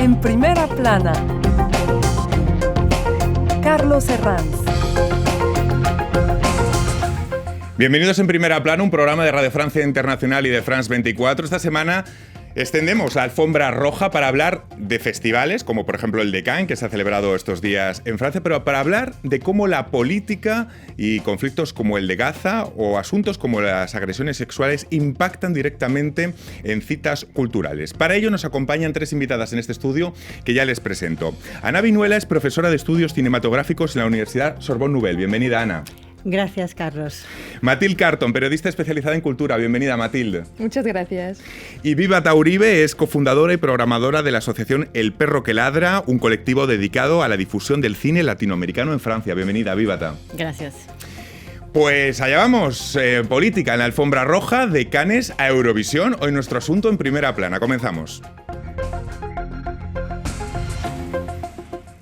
En primera plana, Carlos Herranz. Bienvenidos en Primera Plana, un programa de Radio Francia Internacional y de France 24. Esta semana extendemos la alfombra roja para hablar de festivales, como por ejemplo el de Cannes, que se ha celebrado estos días en Francia, pero para hablar de cómo la política y conflictos como el de Gaza o asuntos como las agresiones sexuales impactan directamente en citas culturales. Para ello nos acompañan tres invitadas en este estudio que ya les presento. Ana Vinuela es profesora de estudios cinematográficos en la Universidad Sorbonne Nouvelle. Bienvenida, Ana. Gracias, Carlos. Matilde Carton, periodista especializada en cultura. Bienvenida, Matilde. Muchas gracias. Y Vivata Uribe es cofundadora y programadora de la asociación El Perro que Ladra, un colectivo dedicado a la difusión del cine latinoamericano en Francia. Bienvenida, Vivata. Gracias. Pues allá vamos, política en la alfombra roja de Cannes a Eurovisión. Hoy nuestro asunto en primera plana. Comenzamos.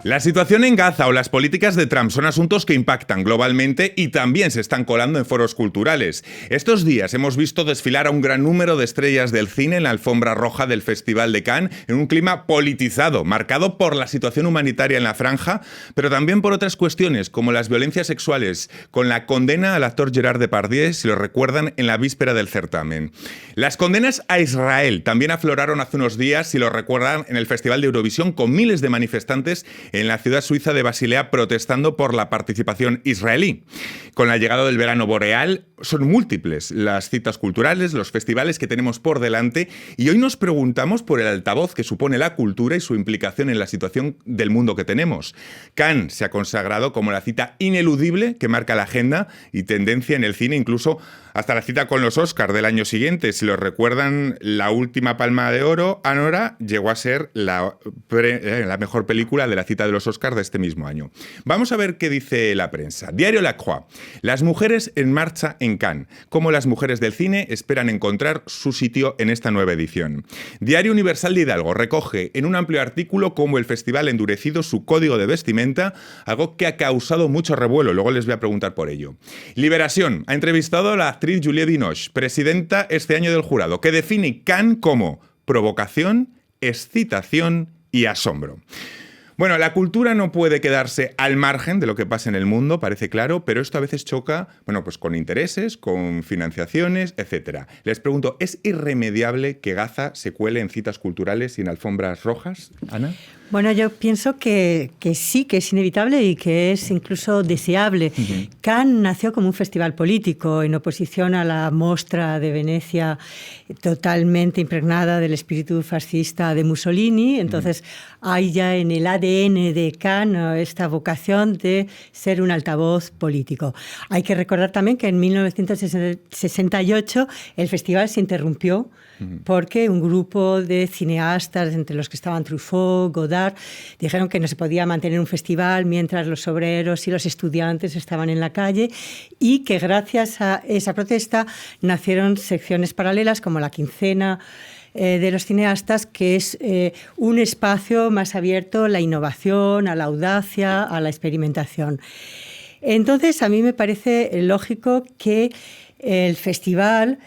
La situación en Gaza o las políticas de Trump son asuntos que impactan globalmente y también se están colando en foros culturales. Estos días hemos visto desfilar a un gran número de estrellas del cine en la alfombra roja del Festival de Cannes en un clima politizado, marcado por la situación humanitaria en la franja, pero también por otras cuestiones como las violencias sexuales, con la condena al actor Gerard Depardieu, si lo recuerdan, en la víspera del certamen. Las condenas a Israel también afloraron hace unos días, si lo recuerdan, en el Festival de Eurovisión, con miles de manifestantes en la ciudad suiza de Basilea protestando por la participación israelí. Con la llegada del verano boreal, son múltiples las citas culturales, los festivales que tenemos por delante, y hoy nos preguntamos por el altavoz que supone la cultura y su implicación en la situación del mundo que tenemos. Cannes se ha consagrado como la cita ineludible que marca la agenda y tendencia en el cine, incluso hasta la cita con los Oscars del año siguiente. Si lo recuerdan, la última Palma de Oro, Anora, llegó a ser la mejor película de la cita de los Oscars de este mismo año. Vamos a ver qué dice la prensa. Diario La Croix. Las mujeres en marcha en Cannes. Cómo las mujeres del cine esperan encontrar su sitio en esta nueva edición. Diario Universal de Hidalgo recoge en un amplio artículo cómo el festival ha endurecido su código de vestimenta, algo que ha causado mucho revuelo. Luego les voy a preguntar por ello. Liberación ha entrevistado a la actriz Juliette Binoche, presidenta este año del jurado, que define Cannes como provocación, excitación y asombro. Bueno, la cultura no puede quedarse al margen de lo que pasa en el mundo, parece claro, pero esto a veces choca, pues con intereses, con financiaciones, etc. Les pregunto, ¿es irremediable que Gaza se cuele en citas culturales y en alfombras rojas, Ana? Bueno, yo pienso que sí, que es inevitable y que es incluso deseable. Uh-huh. Cannes nació como un festival político en oposición a la Mostra de Venecia totalmente impregnada del espíritu fascista de Mussolini. Entonces, hay ya en el ADN de Cannes esta vocación de ser un altavoz político. Hay que recordar también que en 1968 el festival se interrumpió porque un grupo de cineastas, entre los que estaban Truffaut, Godard, dijeron que no se podía mantener un festival mientras los obreros y los estudiantes estaban en la calle, y que gracias a esa protesta nacieron secciones paralelas como la Quincena de los cineastas, que es un espacio más abierto a la innovación, a la audacia, a la experimentación. Entonces, a mí me parece lógico que el festival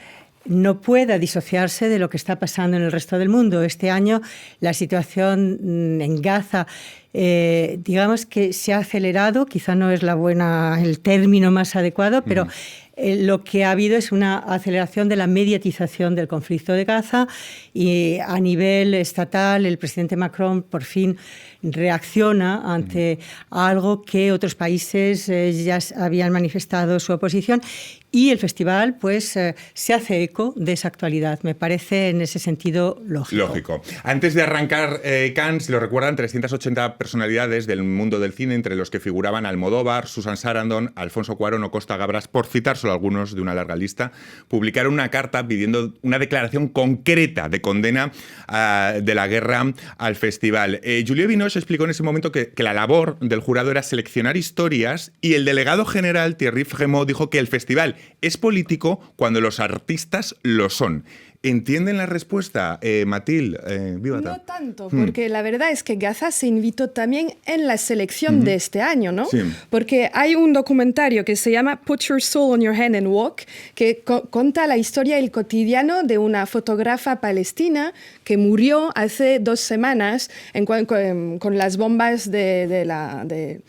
no pueda disociarse de lo que está pasando en el resto del mundo. Este año la situación en Gaza, digamos que se ha acelerado, quizá no es el término más adecuado, pero lo que ha habido es una aceleración de la mediatización del conflicto de Gaza, y a nivel estatal el presidente Macron por fin reacciona ante algo que otros países ya habían manifestado su oposición, y el festival se hace eco de esa actualidad. Me parece en ese sentido lógico. Antes de arrancar Cannes, si lo recuerdan, 380 personalidades del mundo del cine, entre los que figuraban Almodóvar, Susan Sarandon, Alfonso Cuarón o Costa Gabras, por citar solo algunos de una larga lista, publicaron una carta pidiendo una declaración concreta de condena de la guerra al festival. Juliette Binoche explicó en ese momento que la labor del jurado era seleccionar historias, y el delegado general Thierry Frémaux dijo que el festival es político cuando los artistas lo son. ¿Entienden la respuesta, Mathilde? Vívata. No tanto, porque la verdad es que Gaza se invitó también en la selección de este año, ¿no? Sí. Porque hay un documentario que se llama Put Your Soul on Your Hand and Walk, que cuenta la historia y el cotidiano de una fotógrafa palestina que murió hace 2 semanas con las bombas de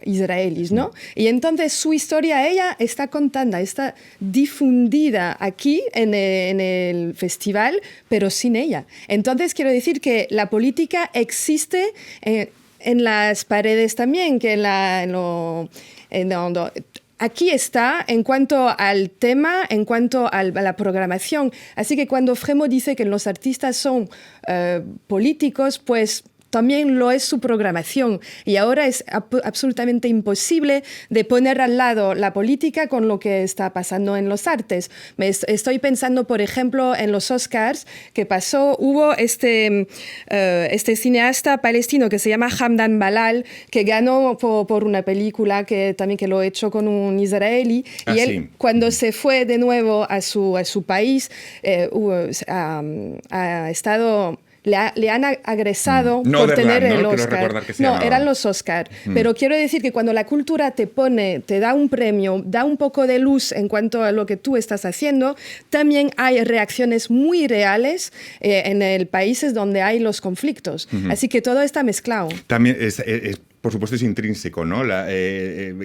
israelíes, ¿no? Y entonces su historia, ella está contada, está difundida aquí en el festival, pero sin ella. Entonces quiero decir que la política existe en las paredes también, que aquí está en cuanto al tema, en cuanto a la programación. Así que cuando Fremo dice que los artistas son políticos, pues también lo es su programación. Y ahora es absolutamente imposible de poner al lado la política con lo que está pasando en los artes. Estoy pensando, por ejemplo, en los Oscars, que hubo este cineasta palestino que se llama Hamdan Balal, que ganó por una película que lo he hecho con un israelí. Y él, cuando se fue de nuevo a su país, ha estado... Le han agresado por tener el Oscar. No, eran los Oscar. Pero quiero decir que cuando la cultura te da un premio, da un poco de luz en cuanto a lo que tú estás haciendo, también hay reacciones muy reales en países donde hay los conflictos. Así que todo está mezclado. También por supuesto, es intrínseco, ¿no?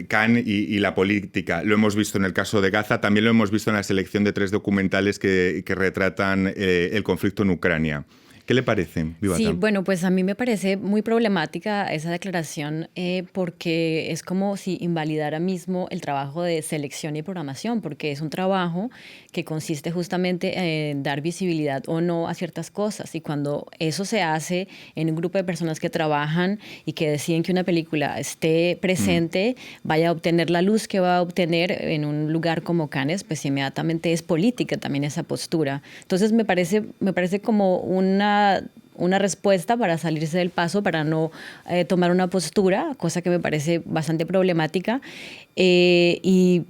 Cannes y la política. Lo hemos visto en el caso de Gaza, también lo hemos visto en la selección de 3 documentales que retratan el conflicto en Ucrania. ¿Qué le parece, Vívata? Sí, bueno, pues a mí me parece muy problemática esa declaración porque es como si invalidara mismo el trabajo de selección y programación, porque es un trabajo que consiste justamente en dar visibilidad o no a ciertas cosas. Y cuando eso se hace en un grupo de personas que trabajan y que deciden que una película esté presente, vaya a obtener la luz que va a obtener en un lugar como Cannes, pues inmediatamente es política también esa postura. Entonces me parece como una respuesta para salirse del paso, para no tomar una postura, cosa que me parece bastante problemática. Y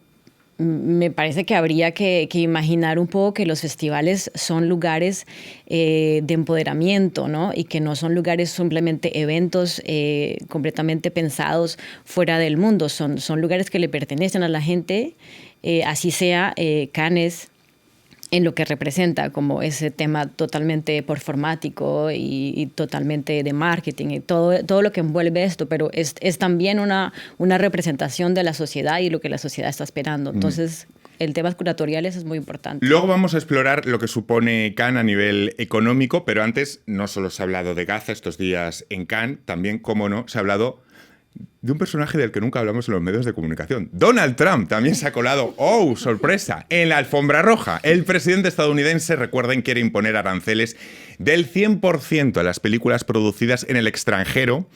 me parece que habría que imaginar un poco que los festivales son lugares de empoderamiento, ¿no? Y que no son lugares simplemente eventos completamente pensados fuera del mundo. Son lugares que le pertenecen a la gente, así sea Cannes, en lo que representa como ese tema totalmente performático y totalmente de marketing y todo lo que envuelve esto, pero es también una representación de la sociedad y lo que la sociedad está esperando. Entonces, el tema curatoriales es muy importante. Luego vamos a explorar lo que supone Cannes a nivel económico, pero antes no solo se ha hablado de Gaza estos días en Cannes, también, cómo no, se ha hablado de un personaje del que nunca hablamos en los medios de comunicación. Donald Trump también se ha colado, ¡oh, sorpresa!, en la alfombra roja. El presidente estadounidense, recuerden, quiere imponer aranceles del 100% a las películas producidas en el extranjero.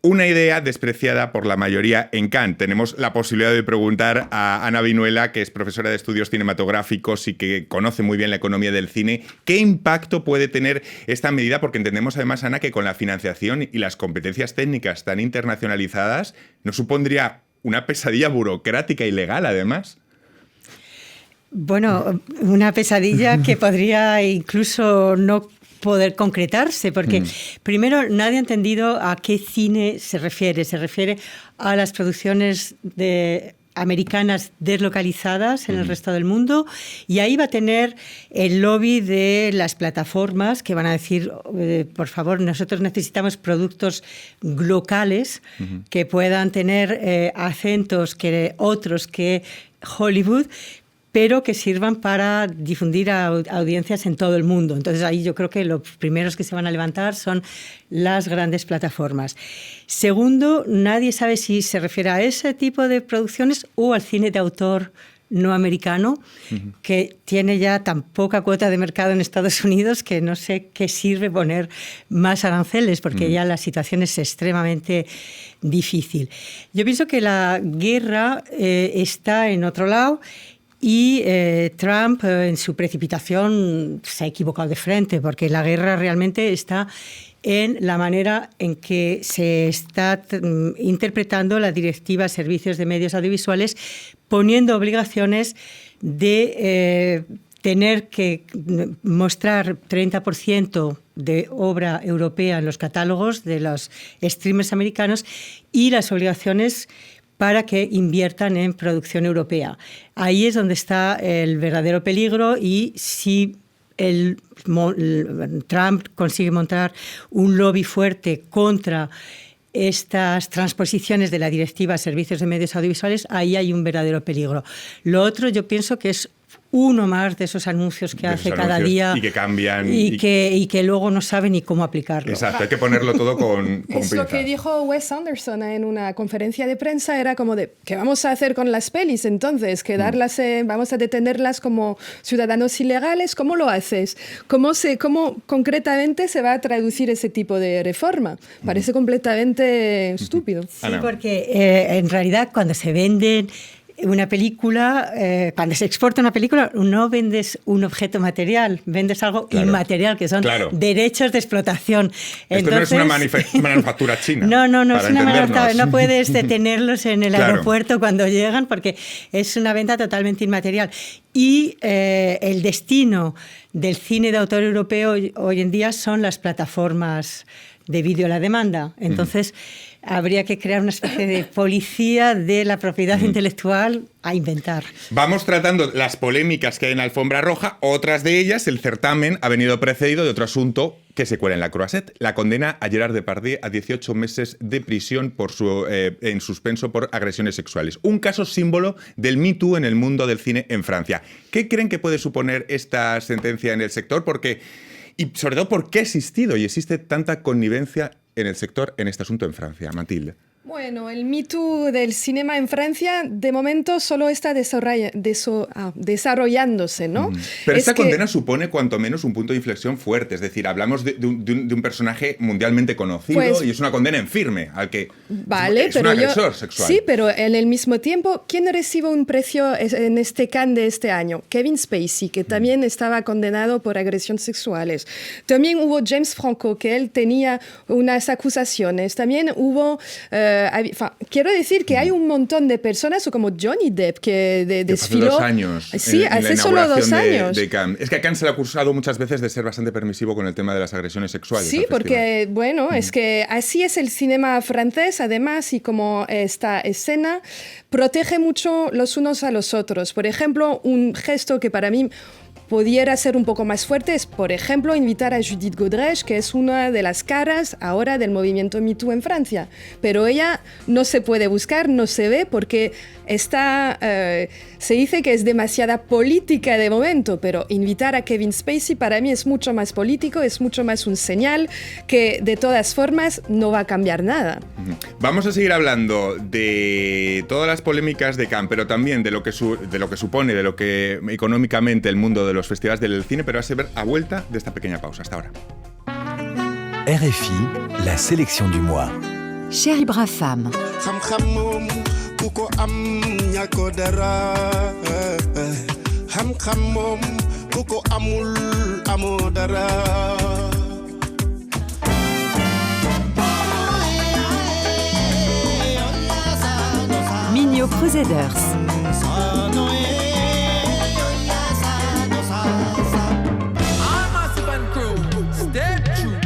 Una idea despreciada por la mayoría en Cannes. Tenemos la posibilidad de preguntar a Ana Vinuela, que es profesora de estudios cinematográficos y que conoce muy bien la economía del cine, ¿qué impacto puede tener esta medida? Porque entendemos además, Ana, que con la financiación y las competencias técnicas tan internacionalizadas, ¿no supondría una pesadilla burocrática y legal, además? Bueno, una pesadilla que podría incluso no poder concretarse, porque primero nadie ha entendido a qué cine se refiere. Se refiere a las producciones americanas deslocalizadas en el resto del mundo, y ahí va a tener el lobby de las plataformas que van a decir, por favor, nosotros necesitamos productos locales que puedan tener acentos que otros que Hollywood, pero que sirvan para difundir a audiencias en todo el mundo. Entonces ahí yo creo que los primeros que se van a levantar son las grandes plataformas. Segundo, nadie sabe si se refiere a ese tipo de producciones o al cine de autor no americano, que tiene ya tan poca cuota de mercado en Estados Unidos que no sé qué sirve poner más aranceles, porque ya la situación es extremadamente difícil. Yo pienso que la guerra está en otro lado. Y Trump, en su precipitación, se ha equivocado de frente, porque la guerra realmente está en la manera en que se está interpretando la Directiva de Servicios de Medios Audiovisuales, poniendo obligaciones de tener que mostrar 30% de obra europea en los catálogos de los streamers americanos y las obligaciones para que inviertan en producción europea. Ahí es donde está el verdadero peligro, y si Trump consigue montar un lobby fuerte contra estas transposiciones de la Directiva a Servicios de Medios Audiovisuales, ahí hay un verdadero peligro. Lo otro, yo pienso que es uno más de esos anuncios que hace cada día y que cambian y que luego no sabe ni cómo aplicarlo. Exacto, hay que ponerlo todo con Es lo pinzas. que dijo Wes Anderson en una conferencia de prensa, era como de, ¿qué vamos a hacer con las pelis entonces? ¿Vamos a detenerlas como ciudadanos ilegales? ¿Cómo lo haces? ¿Cómo concretamente se va a traducir ese tipo de reforma? Parece completamente estúpido. Sí, Ana. porque en realidad cuando se venden una película, cuando se exporta una película, no vendes un objeto material, vendes algo inmaterial, que son derechos de explotación. Esto no es una manufactura china. No es una manufactura. No puedes detenernos detenerlos en el aeropuerto cuando llegan, porque es una venta totalmente inmaterial. Y el destino del cine de autor europeo hoy en día son las plataformas de vídeo a la demanda. Entonces, habría que crear una especie de policía de la propiedad intelectual a inventar. Vamos tratando las polémicas que hay en la alfombra roja. Otras de ellas, el certamen ha venido precedido de otro asunto que se cuela en la Croisette: la condena a Gerard Depardieu a 18 meses de prisión en suspenso por agresiones sexuales. Un caso símbolo del Me Too en el mundo del cine en Francia. ¿Qué creen que puede suponer esta sentencia en el sector? Y sobre todo, ¿por qué ha existido y existe tanta connivencia en el sector en este asunto en Francia? Matilde. Bueno, el Me Too del cinema en Francia de momento solo está desarrollándose, ¿no? Pero esta condena supone cuanto menos un punto de inflexión fuerte. Es decir, hablamos de un personaje mundialmente conocido, pues, y es una condena en firme al que es un agresor sexual. Sí, pero en el mismo tiempo, ¿quién recibe un premio en este Cannes de este año? Kevin Spacey, que también estaba condenado por agresiones sexuales. También hubo James Franco, que él tenía unas acusaciones. También hubo... quiero decir que hay un montón de personas, como Johnny Depp, que desfiló... Hace 2 años. Sí, hace solo 2 años. De Cannes. Es que a Cannes se le ha acusado muchas veces de ser bastante permisivo con el tema de las agresiones sexuales. Sí, porque, bueno, es que así es el cinema francés, además, y como esta escena protege mucho los unos a los otros. Por ejemplo, un gesto que para mí pudiera ser un poco más fuerte es, por ejemplo, invitar a Judith Godrèche, que es una de las caras ahora del movimiento Me Too en Francia. Pero ella no se puede buscar, no se ve, porque se dice que es demasiada política de momento, pero invitar a Kevin Spacey para mí es mucho más político, es mucho más un señal que de todas formas no va a cambiar nada. Vamos a seguir hablando de todas las polémicas de Cannes, pero también de lo que supone, de lo que económicamente el mundo de los festivales del cine, pero a vuelta de esta pequeña pausa. Hasta ahora. RFI, la sélection du mois. Chérie Brafam. Migno Crusaders.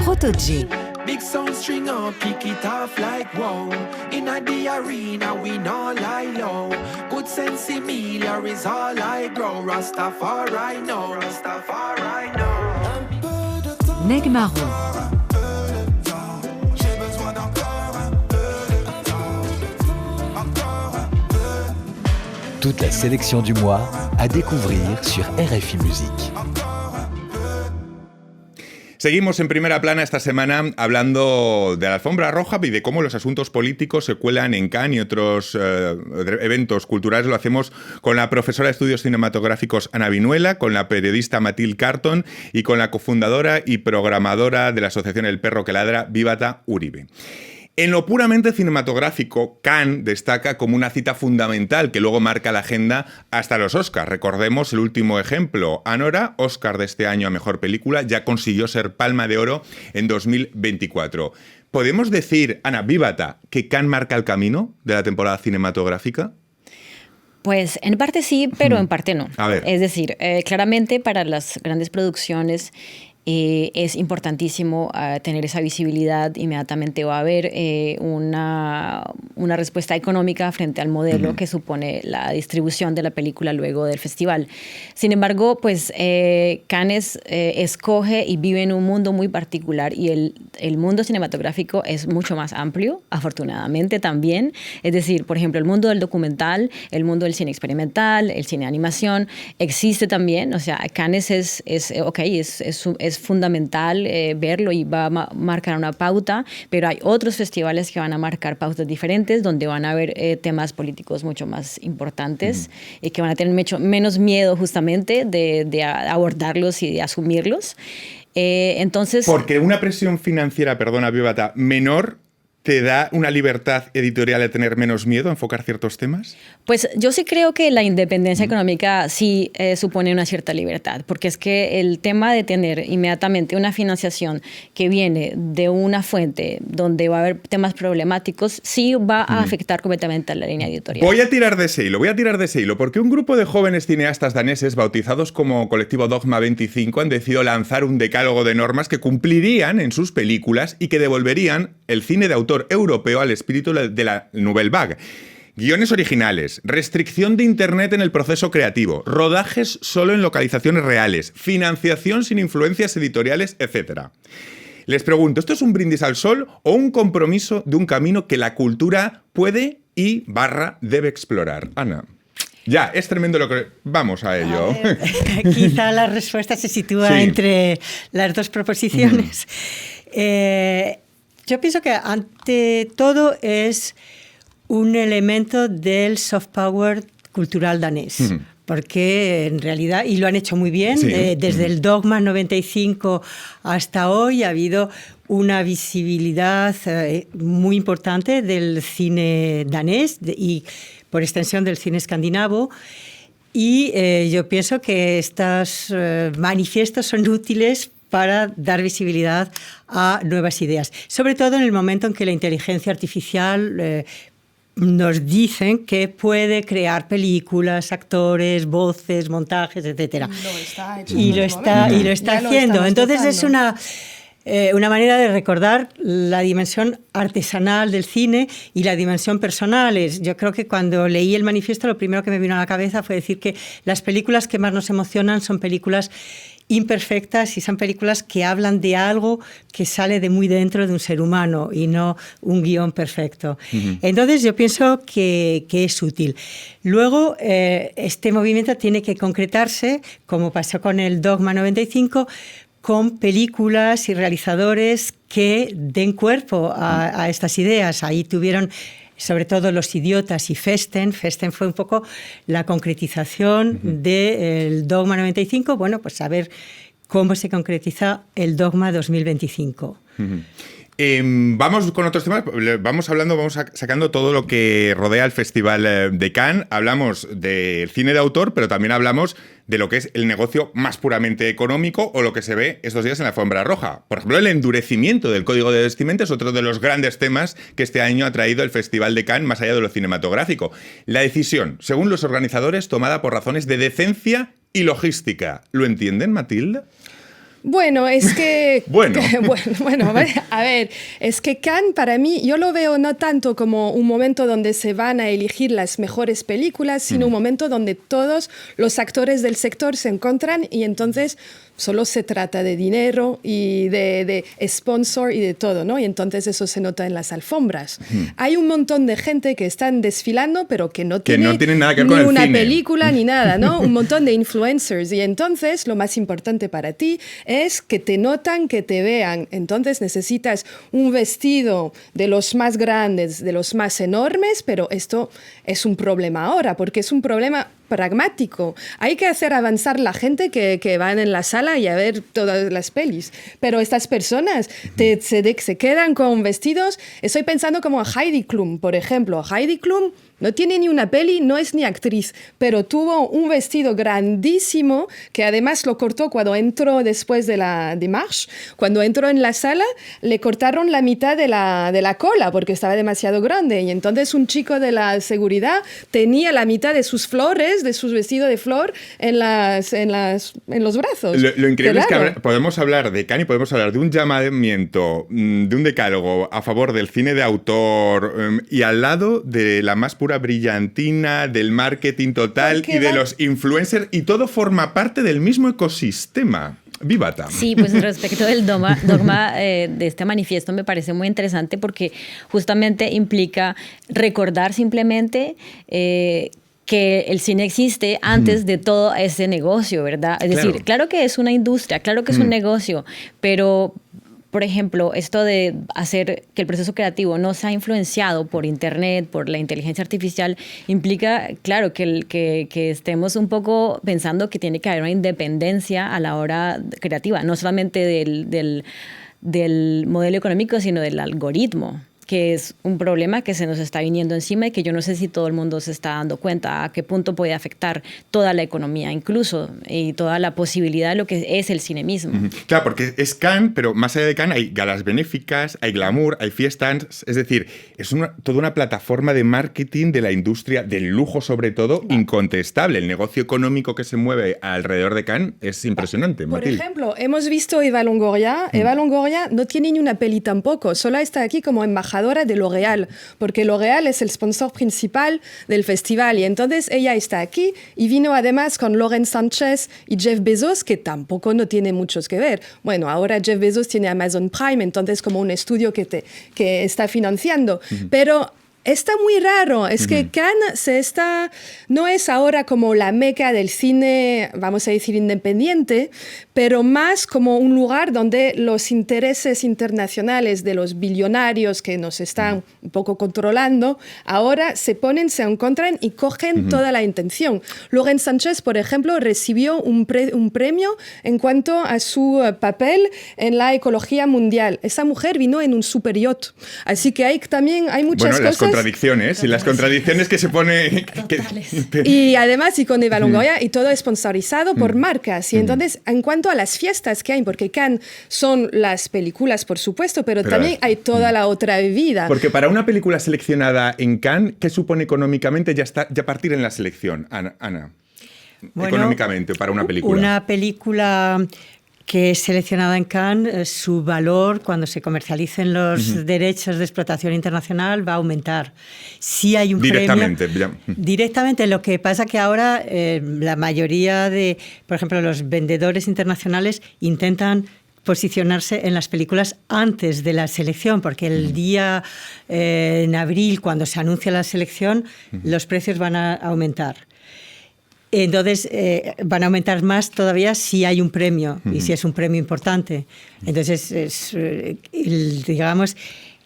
Protoje. Big sound string up, kick it off like wow. In the arena, we no lie low. Good sense Emilia is all I grow. Rastafari no, Rastafari no. Neg Marron. Toute la sélection du mois à découvrir sur RFI Musique. Seguimos en primera plana esta semana hablando de la alfombra roja y de cómo los asuntos políticos se cuelan en Cannes y otros eventos culturales. Lo hacemos con la profesora de estudios cinematográficos Ana Vinuela, con la periodista Mathilde Carton y con la cofundadora y programadora de la asociación El Perro que Ladra, Vivata Uribe. En lo puramente cinematográfico, Cannes destaca como una cita fundamental que luego marca la agenda hasta los Oscars. Recordemos el último ejemplo. Anora, Oscar de este año a Mejor Película, ya consiguió ser Palma de Oro en 2024. ¿Podemos decir, Ana, Vivata, que Cannes marca el camino de la temporada cinematográfica? Pues en parte sí, pero en parte no. A ver. Es decir, claramente para las grandes producciones es importantísimo tener esa visibilidad. Inmediatamente va a haber una respuesta económica frente al modelo que supone la distribución de la película luego del festival. Sin embargo, pues Cannes escoge y vive en un mundo muy particular, y el mundo cinematográfico es mucho más amplio, afortunadamente también. Es decir, por ejemplo, el mundo del documental, el mundo del cine experimental, el cine de animación, existe también. O sea, Cannes es fundamental verlo y va a marcar una pauta, pero hay otros festivales que van a marcar pautas diferentes, donde van a haber temas políticos mucho más importantes y que van a tener menos miedo justamente de abordarlos y de asumirlos. Entonces, porque una presión financiera, perdona, Vivata, menor, ¿te da una libertad editorial de tener menos miedo a enfocar ciertos temas? Pues yo sí creo que la independencia económica sí supone una cierta libertad, porque es que el tema de tener inmediatamente una financiación que viene de una fuente donde va a haber temas problemáticos sí va a afectar completamente a la línea editorial. Voy a tirar de ese hilo, porque un grupo de jóvenes cineastas daneses bautizados como Colectivo Dogma 25 han decidido lanzar un decálogo de normas que cumplirían en sus películas y que devolverían el cine de autor europeo al espíritu de la Nouvelle Vague. Guiones originales, restricción de Internet en el proceso creativo, rodajes solo en localizaciones reales, financiación sin influencias editoriales, etc. Les pregunto, ¿esto es un brindis al sol o un compromiso de un camino que la cultura puede y debe explorar? Ana. Ya, es tremendo lo que... Vamos a ello. Quizá la respuesta se sitúa entre las dos proposiciones. Yo pienso que ante todo es un elemento del soft power cultural danés. Porque en realidad, y lo han hecho muy bien, desde el Dogma 95 hasta hoy ha habido una visibilidad muy importante del cine danés y por extensión del cine escandinavo. Y yo pienso que estos manifiestos son útiles para dar visibilidad a nuevas ideas, sobre todo en el momento en que la inteligencia artificial nos dicen que puede crear películas, actores, voces, montajes, etc. Y lo está haciendo. Entonces es una manera de recordar la dimensión artesanal del cine y la dimensión personal. Yo creo que cuando leí el manifiesto lo primero que me vino a la cabeza fue decir que las películas que más nos emocionan son películas imperfectas y son películas que hablan de algo que sale de muy dentro de un ser humano y no un guión perfecto. Entonces yo pienso que es útil. Luego este movimiento tiene que concretarse, como pasó con el Dogma 95, con películas y realizadores que den cuerpo a estas ideas. Ahí tuvieron sobre todo Los Idiotas y Festen. Festen fue un poco la concretización del Dogma 95. Bueno, pues a ver cómo se concretiza el Dogma 2025. Vamos con otros temas, vamos sacando todo lo que rodea el Festival de Cannes. Hablamos del cine de autor, pero también hablamos de lo que es el negocio más puramente económico o lo que se ve estos días en la alfombra roja. Por ejemplo, el endurecimiento del código de vestimenta es otro de los grandes temas que este año ha traído el Festival de Cannes, más allá de lo cinematográfico. La decisión, según los organizadores, tomada por razones de decencia y logística. ¿Lo entienden, Matilda? Bueno, es que... Bueno, a ver, es que Cannes para mí, yo lo veo no tanto como un momento donde se van a elegir las mejores películas, sino un momento donde todos los actores del sector se encuentran y entonces solo se trata de dinero y de sponsor y de todo, ¿no? Y entonces eso se nota en las alfombras. Hay un montón de gente que están desfilando, pero que no tiene nada que ver ni con el una cine. película ni nada, ¿no? Un montón de influencers. Y entonces lo más importante para ti es que te notan, que te vean. Entonces necesitas un vestido de los más grandes, de los más enormes, pero esto es un problema ahora, porque es un problema pragmático. Hay que hacer avanzar la gente que van en la sala y a ver todas las pelis. Pero estas personas se quedan con vestidos. Estoy pensando como a Heidi Klum, por ejemplo. Heidi Klum no tiene ni una peli, no es ni actriz, pero tuvo un vestido grandísimo que además lo cortó cuando entró después de Marche. Cuando entró en la sala, le cortaron la mitad de la cola porque estaba demasiado grande. Y entonces un chico de la seguridad tenía la mitad de sus flores, de sus vestidos de flor, en los brazos. Lo increíble es Claro. que podemos hablar de Cannes y podemos hablar de un llamamiento, de un decálogo a favor del cine de autor y al lado de la más pura brillantina, del marketing total Porque y de los influencers, y todo forma parte del mismo ecosistema. Vivata. Sí, pues respecto del dogma de este manifiesto me parece muy interesante porque justamente implica recordar simplemente que el cine existe antes de todo ese negocio, ¿verdad? Es decir, claro que es una industria, claro que es un negocio, pero por ejemplo, esto de hacer que el proceso creativo no sea influenciado por Internet, por la inteligencia artificial, implica, claro, que estemos un poco pensando que tiene que haber una independencia a la hora creativa, no solamente del modelo económico, sino del algoritmo, que es un problema que se nos está viniendo encima y que yo no sé si todo el mundo se está dando cuenta a qué punto puede afectar toda la economía incluso y toda la posibilidad de lo que es el cine mismo. Claro, porque es Cannes, pero más allá de Cannes hay galas benéficas, hay glamour, hay fiestas, es decir, es toda una plataforma de marketing de la industria del lujo sobre todo, incontestable. El negocio económico que se mueve alrededor de Cannes es impresionante. Por Mathilde. ejemplo, hemos visto Eva Longoria. Eva Longoria no tiene ni una peli tampoco, solo está aquí como embajadora de L'Oréal, porque L'Oréal es el sponsor principal del festival y entonces ella está aquí y vino además con Lauren Sanchez y Jeff Bezos, que tampoco no tiene muchos que ver. Bueno, ahora Jeff Bezos tiene Amazon Prime, entonces como un estudio que está financiando, pero está muy raro, es que Cannes no es ahora como la meca del cine, vamos a decir, independiente, pero más como un lugar donde los intereses internacionales de los billonarios que nos están un poco controlando, ahora se encuentran y cogen toda la intención. Lauren Sanchez, por ejemplo, recibió un premio en cuanto a su papel en la ecología mundial. Esa mujer vino en un super yacht, así que hay muchas cosas. Contradicciones y las contradicciones que se pone... Y además, y con Eva Longoria, y todo es sponsorizado por marcas. Y entonces, en cuanto a las fiestas que hay, porque Cannes son las películas, por supuesto, pero también hay toda la otra vida. Porque para una película seleccionada en Cannes, ¿qué supone económicamente ya partir en la selección, Ana? Bueno, económicamente, para una película. Una película que es seleccionada en Cannes, su valor cuando se comercialicen los derechos de explotación internacional va a aumentar. Sí hay un Directamente. premio. Directamente. Lo que pasa que ahora la mayoría de, por ejemplo, los vendedores internacionales intentan posicionarse en las películas antes de la selección, porque el día en abril, cuando se anuncia la selección, los precios van a aumentar. Entonces, van a aumentar más todavía si hay un premio y si es un premio importante. Entonces, es, digamos,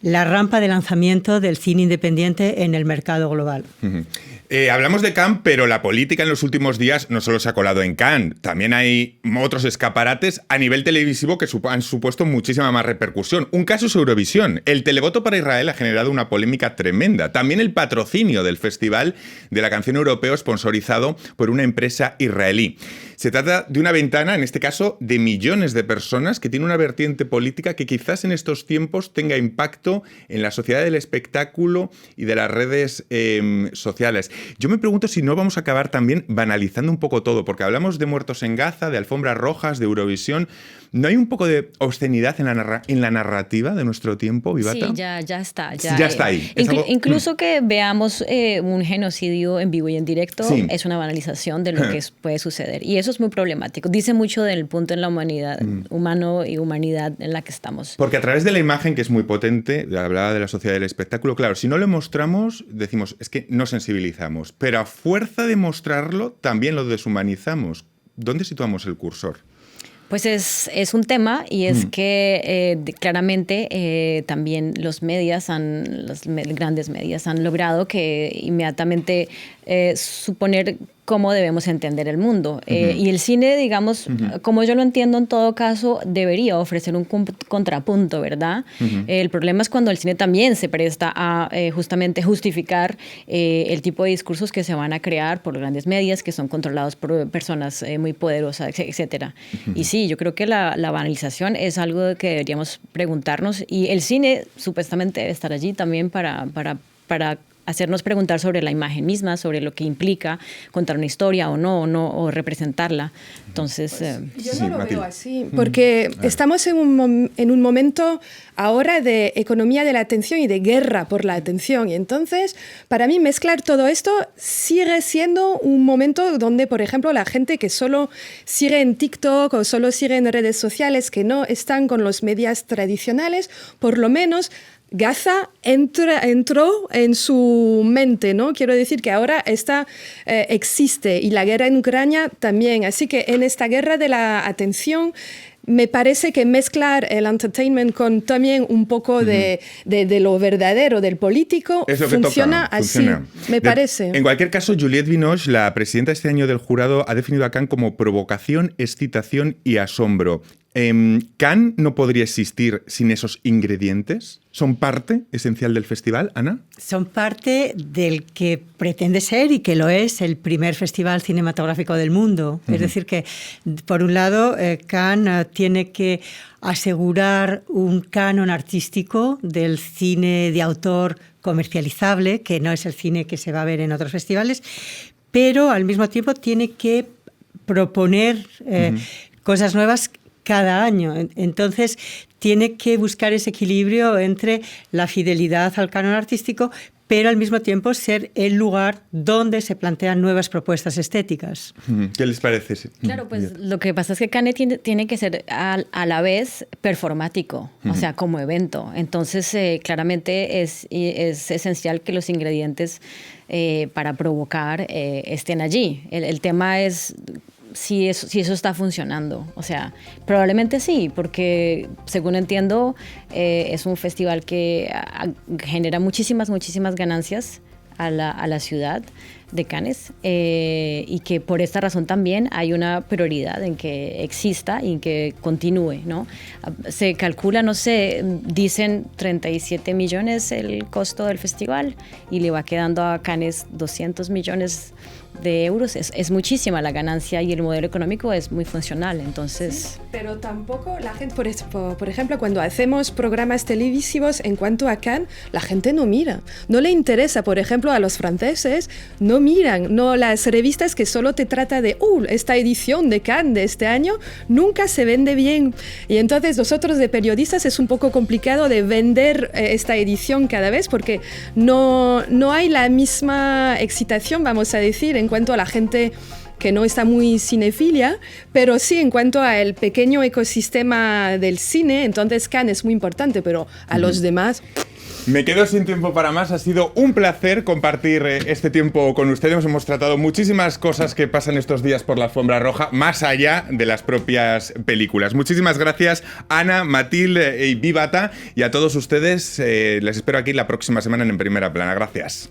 la rampa de lanzamiento del cine independiente en el mercado global. Hablamos de Cannes, pero la política en los últimos días no solo se ha colado en Cannes, también hay otros escaparates a nivel televisivo que han supuesto muchísima más repercusión. Un caso es Eurovisión. El televoto para Israel ha generado una polémica tremenda. También el patrocinio del Festival de la Canción Europeo sponsorizado por una empresa israelí. Se trata de una ventana, en este caso, de millones de personas que tiene una vertiente política que quizás en estos tiempos tenga impacto en la sociedad del espectáculo y de las redes sociales. Yo me pregunto si no vamos a acabar también banalizando un poco todo, porque hablamos de muertos en Gaza, de alfombras rojas, de Eurovisión. ¿No hay un poco de obscenidad en la narrativa de nuestro tiempo, Vivata? Sí, ya está. Ya está ahí. Incluso que veamos un genocidio en vivo y en directo es una banalización de lo que puede suceder. Y eso es muy problemático. Dice mucho del punto en la humanidad, humano y humanidad en la que estamos. Porque a través de la imagen, que es muy potente, hablaba de la sociedad del espectáculo, claro, si no lo mostramos, decimos, es que no sensibilizamos. Pero a fuerza de mostrarlo, también lo deshumanizamos. ¿Dónde situamos el cursor? Pues es un tema y es que claramente también los grandes medios han logrado que inmediatamente suponer cómo debemos entender el mundo. Y el cine, digamos, como yo lo entiendo en todo caso, debería ofrecer un contrapunto, ¿verdad? El problema es cuando el cine también se presta a justamente justificar el tipo de discursos que se van a crear por grandes medios que son controlados por personas muy poderosas, etcétera. Y sí, yo creo que la banalización es algo que deberíamos preguntarnos, y el cine supuestamente debe estar allí también para hacernos preguntar sobre la imagen misma, sobre lo que implica contar una historia o no, o representarla. Entonces... yo no lo veo así, porque estamos en un momento ahora de economía de la atención y de guerra por la atención. Y entonces, para mí, mezclar todo esto sigue siendo un momento donde, por ejemplo, la gente que solo sigue en TikTok o solo sigue en redes sociales, que no están con los medios tradicionales, por lo menos... Gaza entró en su mente, ¿no? Quiero decir que ahora existe, y la guerra en Ucrania también. Así que en esta guerra de la atención me parece que mezclar el entertainment con también un poco de lo verdadero del político funciona así, me parece. En cualquier caso, Juliette Binoche, la presidenta este año del jurado, ha definido a Cannes como provocación, excitación y asombro. ¿Cannes no podría existir sin esos ingredientes? ¿Son parte esencial del festival, Ana? Son parte del que pretende ser, y que lo es, el primer festival cinematográfico del mundo. Es decir que, por un lado, Cannes tiene que asegurar un canon artístico del cine de autor comercializable, que no es el cine que se va a ver en otros festivales, pero al mismo tiempo tiene que proponer cosas nuevas cada año. Entonces, tiene que buscar ese equilibrio entre la fidelidad al canon artístico, pero al mismo tiempo ser el lugar donde se plantean nuevas propuestas estéticas. ¿Qué les parece? Claro, pues lo que pasa es que Cannes tiene que ser a la vez performático, o sea, como evento. Entonces, claramente es esencial que los ingredientes para provocar estén allí. El tema es... Si eso está funcionando. O sea, probablemente sí, porque según entiendo es un festival que genera muchísimas ganancias a la ciudad de Cannes, y que por esta razón también hay una prioridad en que exista y en que continúe, ¿no? Se calcula, no sé, dicen 37 millones el costo del festival, y le va quedando a Cannes 200 millones de euros. Es muchísima la ganancia, y el modelo económico es muy funcional, entonces... Sí, pero tampoco la gente, por ejemplo, cuando hacemos programas televisivos en cuanto a Cannes, la gente no mira, no le interesa. Por ejemplo, a los franceses no miran, no, las revistas que solo te trata de esta edición de Cannes de este año nunca se vende bien, y entonces nosotros de periodistas es un poco complicado de vender esta edición cada vez, porque no hay la misma excitación, vamos a decir, en cuanto a la gente que no está muy cinefilia, pero sí en cuanto al pequeño ecosistema del cine. Entonces Cannes es muy importante, pero a los demás... Me quedo sin tiempo para más. Ha sido un placer compartir este tiempo con ustedes. Hemos tratado muchísimas cosas que pasan estos días por la alfombra roja, más allá de las propias películas. Muchísimas gracias, Ana, Matilde y Vivata, y a todos ustedes les espero aquí la próxima semana en Primera Plana. Gracias.